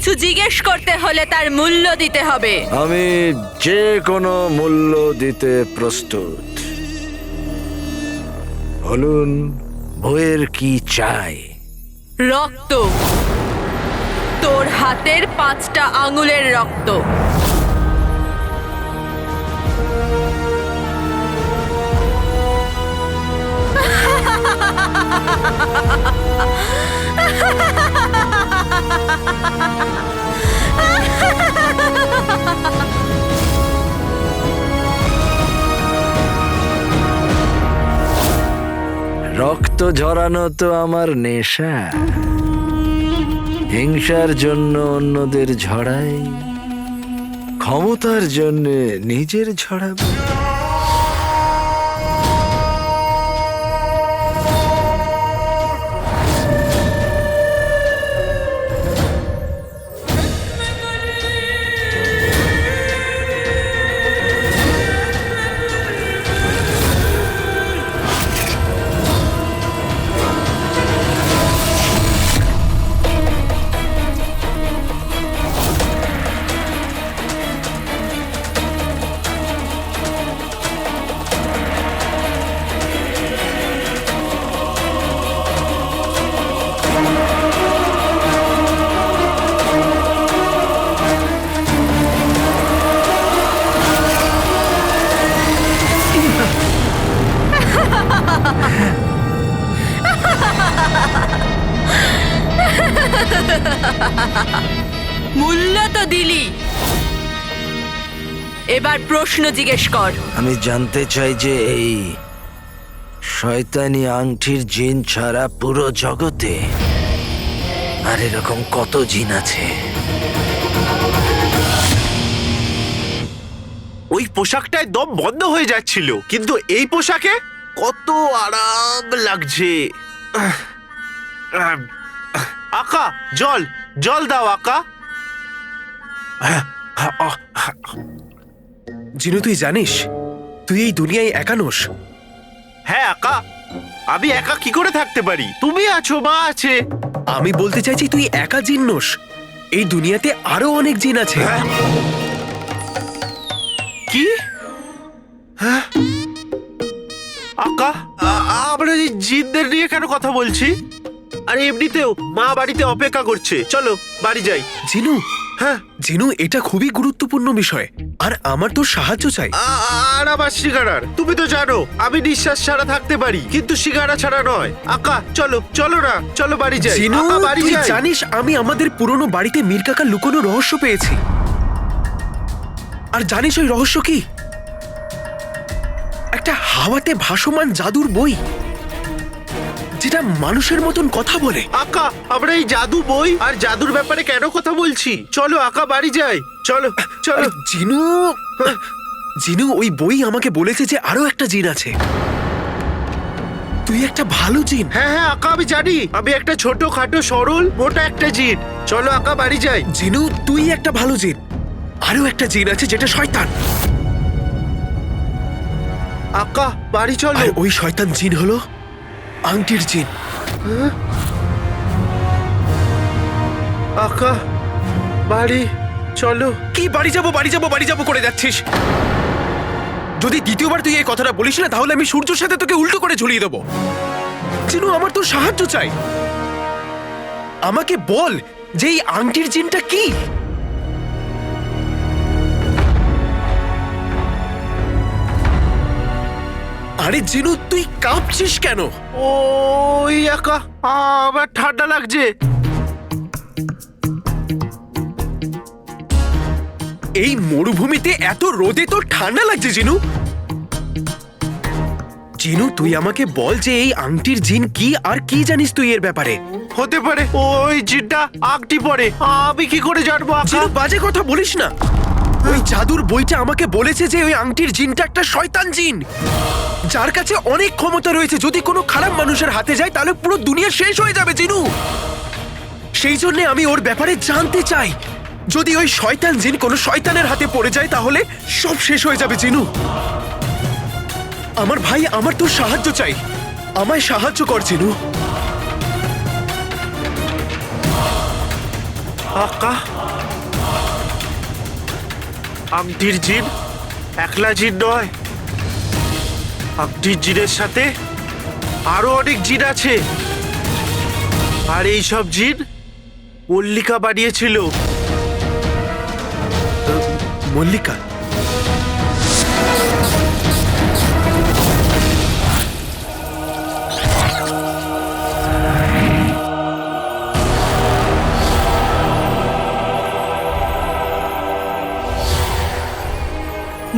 কিছু জিজ্ঞেস করতে হলে তার মূল্য দিতে হবে। আমি যে কোনো মূল্য দিতে প্রস্তুত। বলুন, বইয়ের কি চাই? রক্ত, তোর হাতের 5টা আঙুলের রক্ত। রক্ত ঝরানো তো আমার নেশা। হিংসার জন্য অন্যদের ঝরাই, ক্ষমতার জন্য নিজের ঝরাবো। মূল্য তো দিলি, এবার প্রশ্ন জিজ্ঞেস কর। আমি জানতে চাই যে এই শয়তানি আংটির জিন ছাড়া পুরো জগতে আর এরকম কত জিন আছে? ওই পোশাকটায় দম বন্ধ হয়ে যাচ্ছিল, কিন্তু এই পোশাকে কত আরাম লাগছে। আকা, জল জল দাও আকা। জিনু, তুই জানিস তুই এই দুনিয়ায় একা নোস। হ্যাঁ আকা, আমি একা কি করে থাকতে পারি? তুমি আছো, মা আছে। আমি বলতে চাইছি তুই একা জিন নোস, এই দুনিয়াতে আরো অনেক জিন আছে। কি? হ্যাঁ আকা, আমরা এই জিনদের নিয়ে কেন কথা বলছি? আরে এমনিতেও মা বাড়িতে অপেক্ষা করছে, চলো বাড়ি যাই। জিনু, হ্যাঁ, জিনু, এটা খুবই গুরুত্বপূর্ণ বিষয়, আর আমার তোর সাহায্য চাই। আর আবার সিগারার? তুমি তো জানো আমি নিঃশ্বাস ছাড়া থাকতে পারি, কিন্তু সিগারা ছাড়া নয়। আকা চলো, চলো না, চলো বাড়ি যাই। জিনু, আকা, বাড়ি তুই যাই। জানিস আমি আমাদের পুরনো বাড়িতে মীর কাকার লুকোনো রহস্য পেয়েছি। আর জানিস ওই রহস্য কি? একটা হাওয়াতে ভাসমান জাদুর বই, যেটা মানুষের মতন কথা বলে। আকা, আমরা এই জাদু বই আর জাদুর ব্যাপারে কেন কথা বলছি? চলো আকা, বাড়ি যাই, চলো চলো। জিনু, জিনু, ওই বই আমাকে বলেছে যে আরো একটা জিন আছে। তুই একটা ভালো জিন। হ্যাঁ হ্যাঁ আকা, আমি জানি আমি একটা ছোট খাটো সরল মোটা একটা জিন। চলো আকা, বাড়ি যাই। জিনু, তুই একটা ভালো জিন। আরো একটা জিন আছে যেটা শয়তান। আকা, বাড়ি চলো। আর ওই শয়তান জিন হলো আংটির জিন। আকা, বাড়ি চলো। কি বাড়ি যাবো বাড়ি যাবো বাড়ি যাবো করে যাচ্ছিস? যদি দ্বিতীয়বার তুই এই কথাটা বলিস না, তাহলে আমি সূর্যের সাথে তোকে উল্টো করে ঝুলিয়ে দেবো। জিনু, আমার তোর সাহায্য চাই। আমাকে বল যে এই আংটির জিনটা কি? আরে জিনু, তুই কাঁপছিস কেন? ওই আকা, আমার ঠান্ডা লাগছে। এই মরুভূমিতে এত রোদে তোর ঠান্ডা লাগছে জিনু? জিনু, তুই আমাকে বল যে এই আংটির জিন কি, আর কি জানিস তুই এর ব্যাপারে? হতে পারে ওই জিনটা আংটি পরে, আমি কি করে জানবো আকা? জিনু, বাজে কথা বলিস না। ওই জাদুর বইটা আমাকে বলেছে যে ওই আংটির জিনটা একটা শয়তান জিন, যার কাছে অনেক ক্ষমতা রয়েছে। যদি কোনো খারাপ মানুষের হাতে যায় তাহলে পুরো দুনিয়া শেষ হয়ে যাবে জিনু। সেই জন্য আমি ওর ব্যাপারে জানতে চাই। যদি ওই শয়তান জিন কোনো শয়তানের হাতে পড়ে যায় তাহলে সব শেষ হয়ে যাবে জিনু। আমার ভাই, আমার তোর সাহায্য চাই। আমায় সাহায্য কর জিনু। আকা, আংটির জিন একলা জিন নয়, আংটির জিনের সাথে আরো অনেক জিন আছে। আর এই সব জিন মল্লিকা বানিয়েছিল। মল্লিকা?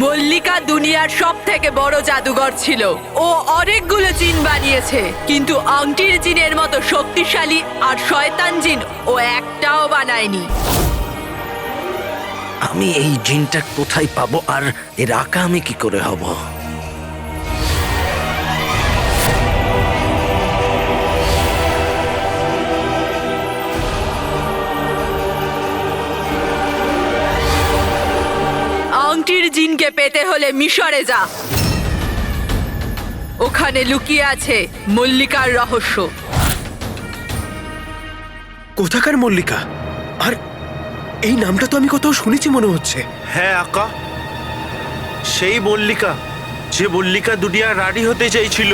মল্লিকা দুনিয়ার সব থেকে বড় জাদুঘর ছিল। ও অনেকগুলো জিন বানিয়েছে, কিন্তু আংটির জিনের মতো শক্তিশালী আর শয়তান জিন ও একটাও বানায়নি। আমি এই জিনটা কোথায় পাবো আর এর আঁকা আমি কি করে হব? আংটির জিনকে পেতে হলে মিশরে যা। ওখানে লুকিয়ে আছে মল্লিকার রহস্য। কোথাকার মল্লিকা? আর এই নামটা তো আমি কোথাও শুনেছি মনে হচ্ছে। হ্যাঁ আকা, সেই মল্লিকা, যে মল্লিকা দুনিয়ার রানী হতে চাইছিল,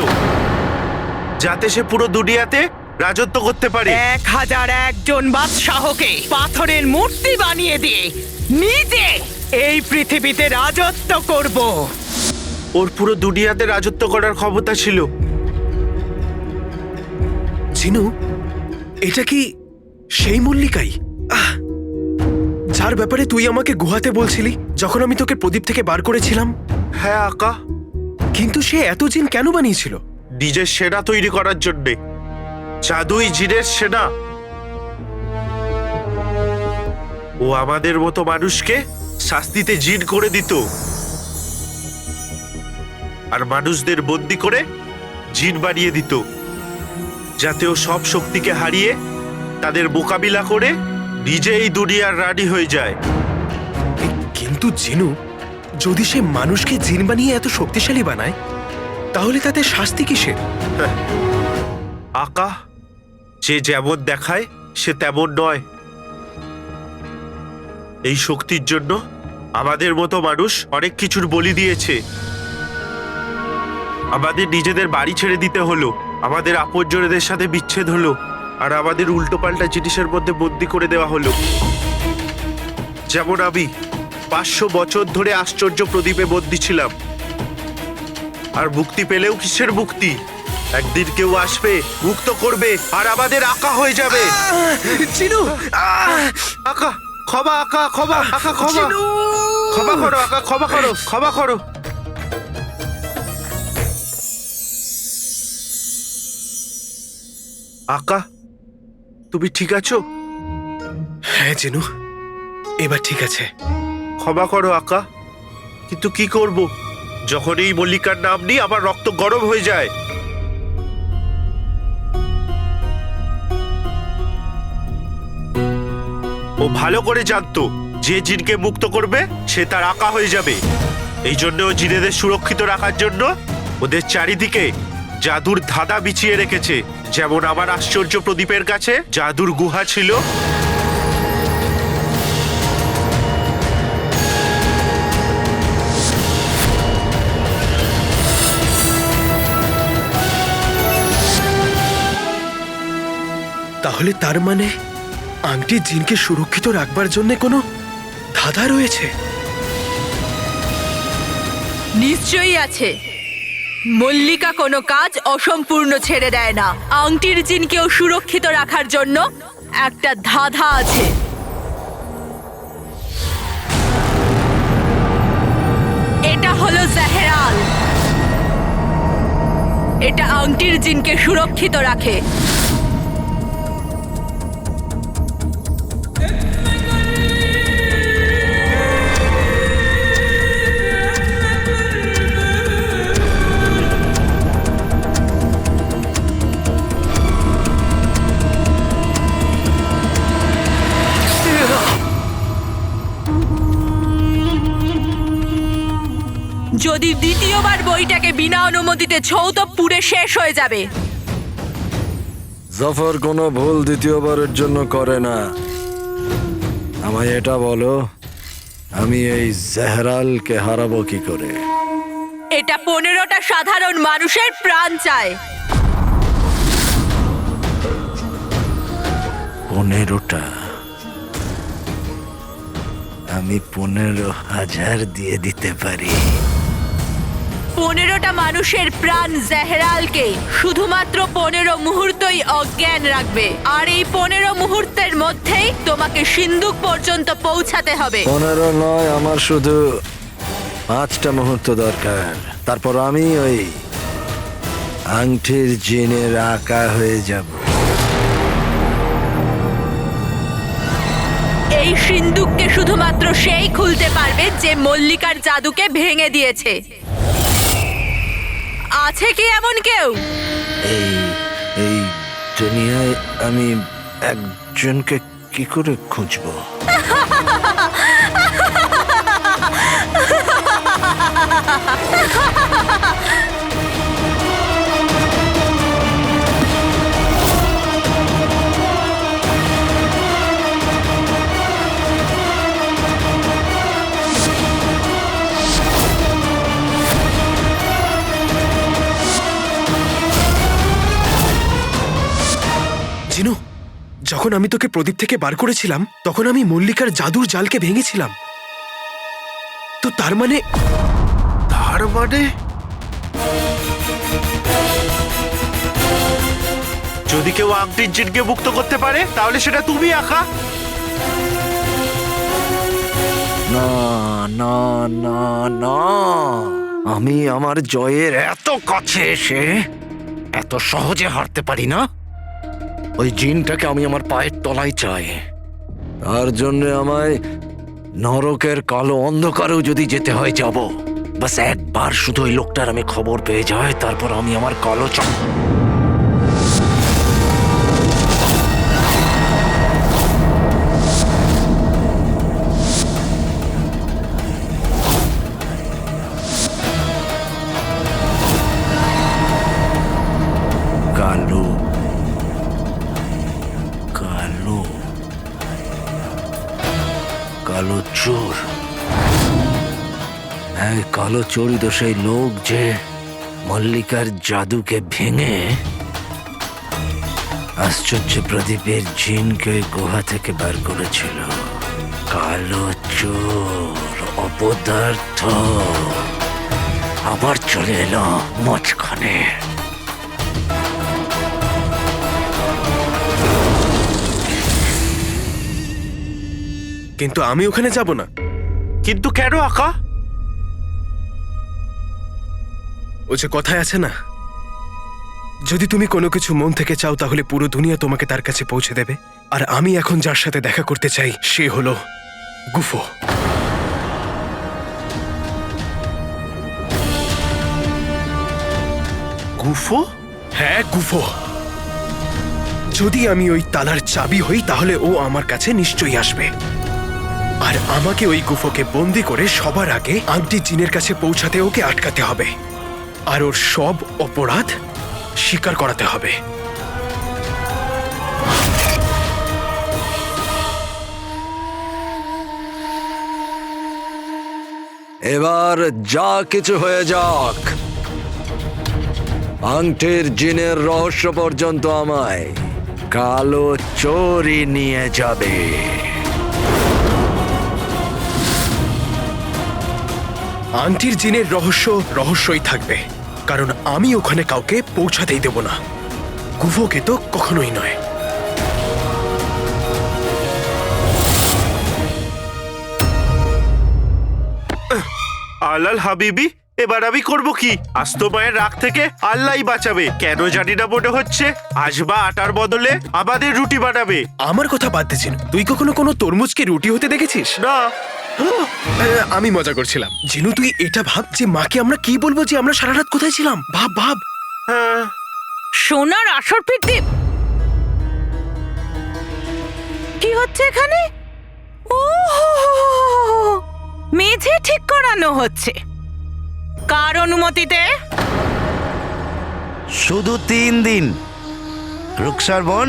যাতে সে পুরো দুনিয়াতে রাজত্ব করতে পারে। 1001 বাদশাহকে পাথরের মূর্তি বানিয়ে দিয়ে নিজে এই পৃথিবীতে রাজত্ব করব। ওর পুরো দুনিয়াতে রাজত্ব করার ক্ষমতা ছিল। জিনু, এটা কি সেই মল্লিকাই যার ব্যাপারে তুই আমাকে গুহাতে বলছিলি যখন আমি তোকে প্রদীপ থেকে বার করেছিলাম? হ্যাঁ আকা, কিন্তু সে এত জিন কেন বানিয়েছিল? নিজের সেনা তৈরি করার জন্যে। জাদুই জিনের সেনা। ও আমাদের মতো মানুষকে শাস্তিতে জিন করে দিত, আর মানুষদের বন্দি করে জিন বানিয়ে দিত, যাতে ও সব শক্তিকে হারিয়ে তাদের মোকাবিলা করে নিজেই দুনিয়ার রানী হয়ে যায়। কিন্তু জিনু, যদি সে মানুষকে জিন বানিয়ে এত শক্তিশালী বানায়, তাহলে তাতে শাস্তি কিসের? আকা, যে যেমন দেখায় সে তেমন নয়। এই শক্তির জন্য আমাদের মতো মানুষ অনেক কিছুর বলি দিয়েছে। আমাদের নিজেদের বাড়ি ছেড়ে দিতে হলো, আমাদের আপনজনদের সাথে বিচ্ছেদ হলো, আর আমাদের উল্টোপাল্টা জিনিসের মধ্যে বন্দি করে দেওয়া হলো। যেমন আমি 500 বছর ধরে আশ্চর্য প্রদীপে বন্দি ছিলাম, আর মুক্তি পেলেও কিসের মুক্তি? একদিন কেউ আসবে, মুক্ত করবে, আর আমাদের আকা হয়ে যাবে। জিনু! আকা ক্ষমা, আকা ক্ষমা, আকা ক্ষমা, ক্ষমা করো আকা, ক্ষমা করো, ক্ষমা করো। আকা, তুমি ঠিক আছো? হ্যাঁ জিনু, এবার ঠিক আছে। ক্ষমা করো আকা, কিন্তু কি করব? যখন এই মল্লিকার নাম নিই আমার রক্ত গরম হয়ে যায়। ও ভালো করে জানতো যে জিনকে মুক্ত করবে সে তার আকা হয়ে যাবে। এই জন্য ও জিনেদের সুরক্ষিত রাখার জন্য ওদের চারিদিকে জাদুর ধাঁধা বিছিয়ে রেখেছে। যেমন আমার আশ্চর্য প্রদীপের কাছে জাদুর গুহা ছিল, তাহলে তার মানে আংটি জিনকে সুরক্ষিত রাখবার জন্য কোনো ধাঁধা রয়েছে? নিশ্চয়ই আছে। মল্লিকা কোনো কাজ অসম্পূর্ণ ছেড়ে দেয় না। আংটির জিনকেও সুরক্ষিত রাখার জন্য একটা ধাঁধা আছে। এটা হলো জাহেরাল। এটা আংটির জিনকে সুরক্ষিত রাখে। যদি দ্বিতীয়বার বইটাকে বিনা অনুমতিতে ছোও তো পুড়ে শেষ হয়ে যাবে। জাফর কোনো ভুল দ্বিতীয়বারের জন্য করে না। আমায় এটা বলো, আমি এই জেহরালকে হারাবো কি করে? এটা 15টা সাধারণ মানুষের প্রাণ চায়। 15টা? আমি 15,000 দিয়ে দিতে পারি। 15টা মানুষের প্রাণ জেহরালকে শুধুমাত্র 15 মুহূর্তই অজ্ঞান রাখবে, আর এই 15 মুহূর্তের মধ্যেই তোমাকে সিন্ধুক পর্যন্ত পৌঁছাতে হবে। 15 নয়, আমার শুধু 5টা মুহূর্ত দরকার। তারপর আমি ওই আংটির জিনের আঁকা হয়ে যাব। এই সিন্ধুককে শুধুমাত্র সেই খুলতে পারবে যে মল্লিকার জাদুকে ভেঙে দিয়েছে। আছে কি এমন কেউ? এই এই দুনিয়ায় আমি একজনকে কি করে খুঁজবো? জিনু, যখন আমি তোকে প্রদীপ থেকে বার করেছিলাম তখন আমি মল্লিকার জাদুর জালকে ভেঙেছিলাম। তো তার মানে যদি কেউ আংটির জিনকে মুক্ত করতে পারে তাহলে সেটা তুমি আঁকা। না না না না, আমি আমার জয়ের এত কাছে এসে এত সহজে হারতে পারি না। ওই জিনটাকে আমি আমার পায়ের তলায় চাই। তার জন্য আমায় নরকের কালো অন্ধকারেও যদি যেতে হয় যাব। বাস একবার শুধু ওই লোকটার আমি খবর পেয়ে যাই, তারপর আমি আমার কালো কালো কালো কালো চোর। হ্যাঁ, কালো চোরই তো সেই লোক যে মল্লিকার জাদুকে ভেঙে আশ্চর্য প্রদীপের জিনকে গুহা থেকে বার করেছিল। কালো চোর, অপদার্থ, আবার চলে এলো মাঝখানে। কিন্তু আমি ওখানে যাব না। কিন্তু কেন আঁকা? ও যে কথায় আছে না, যদি তুমি কোনো কিছু মন থেকে চাও তাহলে পুরো দুনিয়া তোমাকে তার কাছে পৌঁছে দেবে। আর আমি এখন যার সাথে দেখা করতে চাই সে হলো গুফো। গুফো? হ্যাঁ, গুফো। যদি আমি ওই তালার চাবি হই তাহলে ও আমার কাছে নিশ্চয়ই আসবে, আর আমাকে ওই গুফোকে বন্দি করে সবার আগে আংটি জিনের কাছে পৌঁছাতে ওকে আটকাতে হবে, আর ওর সব অপরাধ স্বীকার করাতে হবে। এবার যা কিছু হয়ে যাক, আংটির জিনের রহস্য পর্যন্ত আমায় কালো চোরই নিয়ে যাবে। আংটির জিনের রহস্য রহস্যই থাকবে, কারণ আমি ওখানে কাউকে পৌঁছাতেই দেব না। গুফোকে তো কখনোই নয়। আলাল হাবিবি, এবার আমি করব কি? আস্ত মায়ের রাগ থেকে আল্লাহই বাঁচাবে। কেন জানি না মনে হচ্ছে আসবা আটার বদলে আমাদের রুটি বানাবে। আমার কথা বাদ দিচ্ছি, তুই কখনো কোনো তরমুজকে রুটি হতে দেখেছিস? না। আমি মজা করছিলাম। জিনু, তুই এটা ভাব যে মাকে আমরা কি বলবো যে আমরা সারা রাত কোথায় ছিলাম। ভাব ভাব। হ্যাঁ, সোনার আসর প্রদীপ, কি হচ্ছে এখানে? ও, মেঝে ঠিক করানো হচ্ছে। কার অনুমতিতে? শুধু 3 দিন। রুকসার বোন,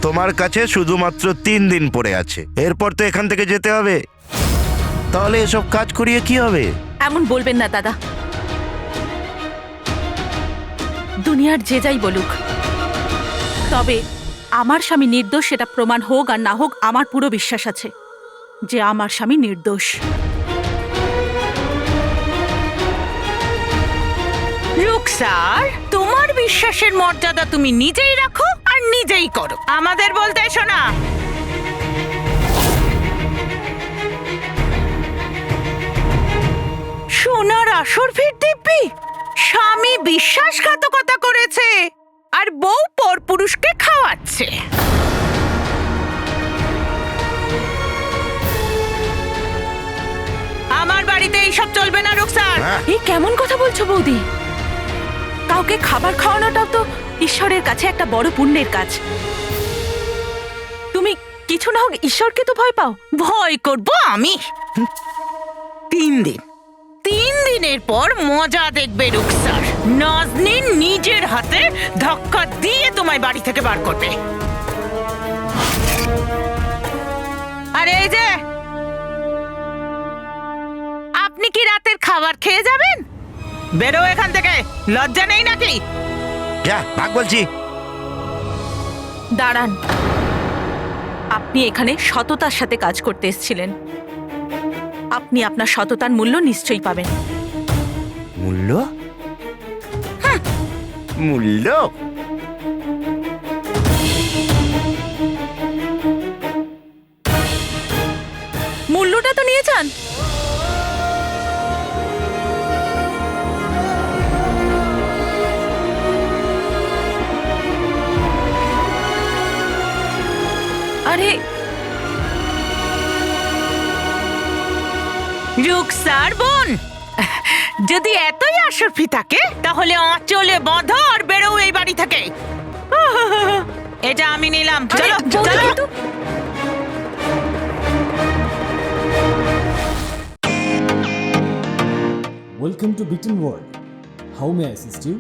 তোমার কাছে শুধুমাত্র 3 দিন পড়ে আছে, এরপর তো এখান থেকে যেতে হবে। তাহলে এসব কাজ করিয়ে কি হবে? এমন বলবেন না দাদা। দুনিয়ার যে যাই বলুক, তবে আমার স্বামী নির্দোষ সেটা প্রমাণ হোক আর না হোক, আমার পুরো বিশ্বাস আছে যে আমার স্বামী নির্দোষ। রুকসার, তোমার বিশ্বাসের মর্যাদা তুমি নিজেই রাখো আর নিজেই করো, আমাদের বলতে এসো না। সোনার আসর ফির দিব্যি, স্বামী বিশ্বাসঘাতকতা করেছে আর বউ পরপুরুষকে খাওয়াচ্ছে। আমার বাড়িতে এইসব চলবে না রুকসার। এই কেমন কথা বলছো বৌদি? কাউকে খাবার খাওয়ানোটাও তো ঈশ্বরের কাছে একটা বড় পুণ্যের কাজ। তুমি কিছু না হোক ঈশ্বরকে তো ভয় পাও। ভয় করবো আমি? 3 দিনের পর মজা দেখবে রুকসার। নাজনীন নিজের হাতে ধাক্কা দিয়ে তোমায় বাড়ি থেকে বার করবে। আরে এই যে, আপনি কি রাতের খাবার খেয়ে যাবেন? বেরো এখান থেকে, লজ্জা নেই নাকি? যা ভাগ বলছি। দাঁড়ান, আপনি এখানে সততার সাথে কাজ করতে এসেছিলেন। আপনি আপনার সততার মূল্য নিশ্চয়ই পাবেন। মূল্য? মূল্য? মূল্যটা তো নিয়ে যান। আরে রুকসার বোন, যদি এতই আসরফি থাকে তাহলে আঁচলে বাঁধো আর বেরো এই বাড়ি থেকে। এটা আমি নিলাম। চলো চলো। Welcome to Beaten World. How may I assist you?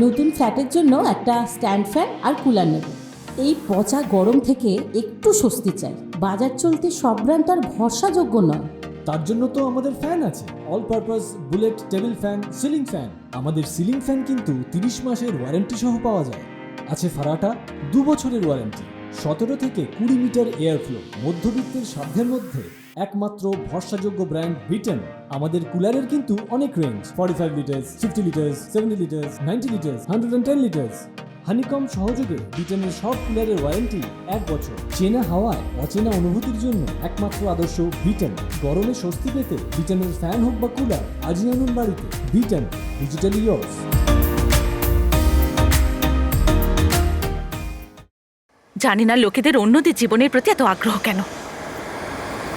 নতুন ফ্ল্যাটের জন্য একটা স্ট্যান্ড ফ্যান আর কুলার নেব। এই পচা গরম থেকে একটু স্বস্তি চাই। বাজার চলতে সব ব্র্যান্ড আর ভরসাযোগ্য নয়। তার জন্য তো আমাদের ফ্যান আছে, all purpose bullet table fan, ceiling fan. আমাদের সিলিং ফ্যান কিন্তু 30 মাসের ওয়ারেন্টি সহ পাওয়া যায়। আছে ফারাটা 2 বছরের ওয়ারেন্টি, 17 থেকে 20 মিটার এয়ার ফ্লো, মধ্যবিত্তের সাধ্যের মধ্যে একমাত্র ভরসাযোগ্য ব্র্যান্ড বিটেন। আমাদের কুলারের কিন্তু অনেক range, 45 litres, 50 litres, 70 litres, 90 litres, 110 litres. Honeycomb সহযোগে বিটেনের সব কুলারের ওয়ারেন্টি 1 বছর। চেনা হাওয়ায় অচেনা অনুভূতির জন্য একমাত্র আদর্শ বিটেন। গরমে স্বস্তি পেতে বিটেনের ফ্যান হোক বা কুলার, আজই আনুন বাড়িতে। Beaten, digitally years. জানি না লোকেদের অন্যদের জীবনের প্রতি এত আগ্রহ কেন।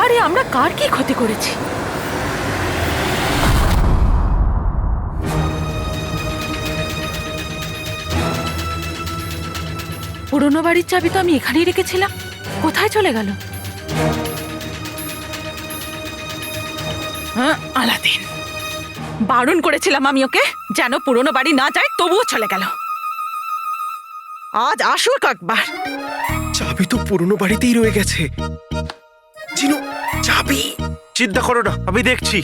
আরে আমরা কার কি ক্ষতি করেছি? পুরনো বাড়ির চাবি তো আমি এখানেই রেখেছিলাম, কোথায় চলে গেল? আলাদিন, বারণ করেছিলাম আমি ওকে যেন পুরনো বাড়ি না যায়, তবুও চলে গেল। আজ আসুক একবার। চাবি তো পুরনো বাড়িতেই রয়ে গেছে। জিনু, চাবি। চিন্তা করো না, আমি দেখছি।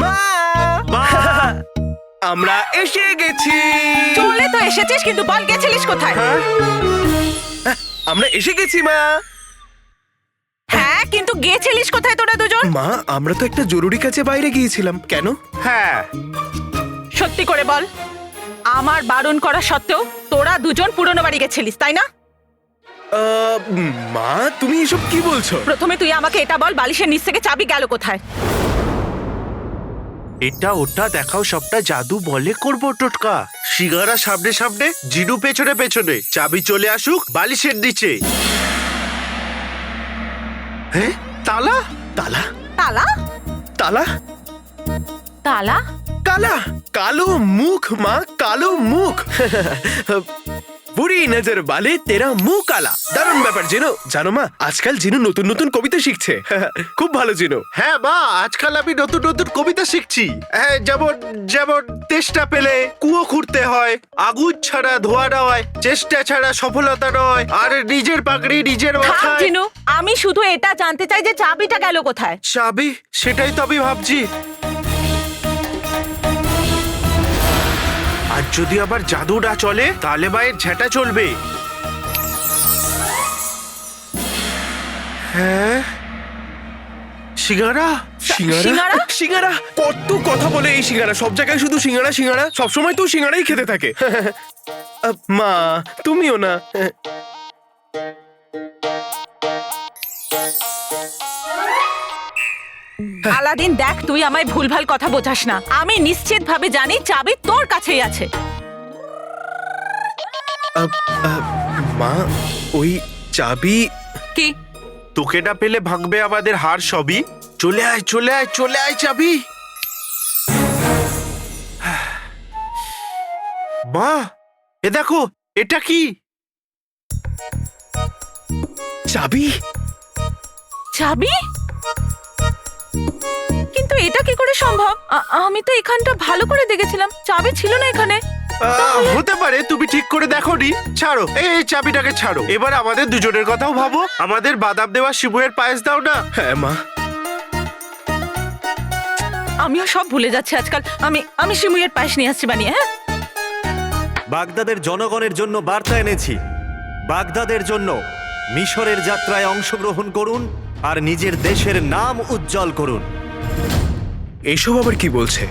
মা, মা! আমরা এসে গেছি। চলে তো এসেছিস, কিন্তু বল গেছিলিস কোথায়? আমরা এসে গেছি মা। হ্যাঁ, কিন্তু গেছিলিস কোথায় তোরা দুজন? মা, আমরা তো একটা জরুরি কাজে বাইরে গিয়েছিলাম। কেন? হ্যাঁ, সত্যি করে বল, আমার বারণ করা সত্ত্বেও তোরা দুজন পুরনো বাড়ি গেছিলিস, তাই না? মা, তুমি এসব কি বলছো? প্রথমে তুই আমাকে এটা বল, বালিশের নিচ থেকে চাবি গেল কোথায়? এটা ওটা দেখাও, সবটা জাদু বলে করবো টোটকা। সিগারা সামনে সামনে, জিনু পেছনে পেছনে, চাবি চলে আসুক বালিশের নিচে। হ্যাঁ, তালা। তালা? তালা? তালা? তালা? কালা, কালো মুখ মা, কালো মুখ। বুড়ি নজর বালে তেরা মুখ কালা। দারুণ ব্যাপার জিনো। জানো মা, আজকাল জিনু নতুন নতুন কবিতা শিখছে। খুব ভালো জিনো। হ্যাঁ মা, আজকাল আমি নতুন নতুন কবিতা শিখছি। হ্যাঁ, যেমন যেমন তেষ্টা পেলে কুয়ো খুঁড়তে হয়, আগুন ছাড়া ধোয়া নয়, চেষ্টা ছাড়া সফলতা নয়, আর নিজের পাগড়ি নিজের মাথায়। জিনু, আমি শুধু এটা জানতে চাই যে চাবিটা গেল কোথায়। চাবি? সেটাই তো আমি ভাবছি। আর যদি আবার জাদু না চলে তাহলে মায়ের ঝেঁটা চলবে। হ্যাঁ, সিঙ্গারা। সিঙ্গারা সিঙ্গারা কত কথা বলে এই সিঙ্গারা, সব জায়গায় শুধু সিঙ্গারা সিঙ্গারা, সবসময় তো সিঙ্গারাই খেতে থাকে। মা তুমিও না। আলাদিন দেখ, তুই আমায় ভুলভাল কথা বোঝাস না। আমি নিশ্চিত ভাবে জানি চাবি তোর কাছেই আছে। মা ওই চাবি। কি? তোকে না পেলে ভাঙবে আমাদের হার সবই। চলে আয় চলে আয় চলে আয় চাবি। মা, এ দেখো, এটা কি? চাবি? চাবি? কিন্তু এটা কি করে সম্ভব? আমি তো এখানটা ভালো করে দেখেছিলাম, চাবি ছিল না এখানে। হতে পারে তুমি ঠিক করে দেখোনি। ছাড়ো, এই চাবিটাকে ছাড়ো। এবার আমাদের দুজনের কথাও ভাবো। আমাদের বাদাম দেওয়া শিবুয়ের পায়েস দাও না। হ্যাঁ মা। আমিও সব ভুলে যাচ্ছি আজকাল। আমি শিমুয়ের পায়েস নিয়ে আসছি বানিয়ে। হ্যাঁ, বাগদাদের জনগণের জন্য বার্তা এনেছি। বাগদাদের জন্য মিশরের যাত্রায় অংশগ্রহণ করুন আর নিজের দেশের নাম উজ্জ্বল করুন। এসব আবার কি বলছে?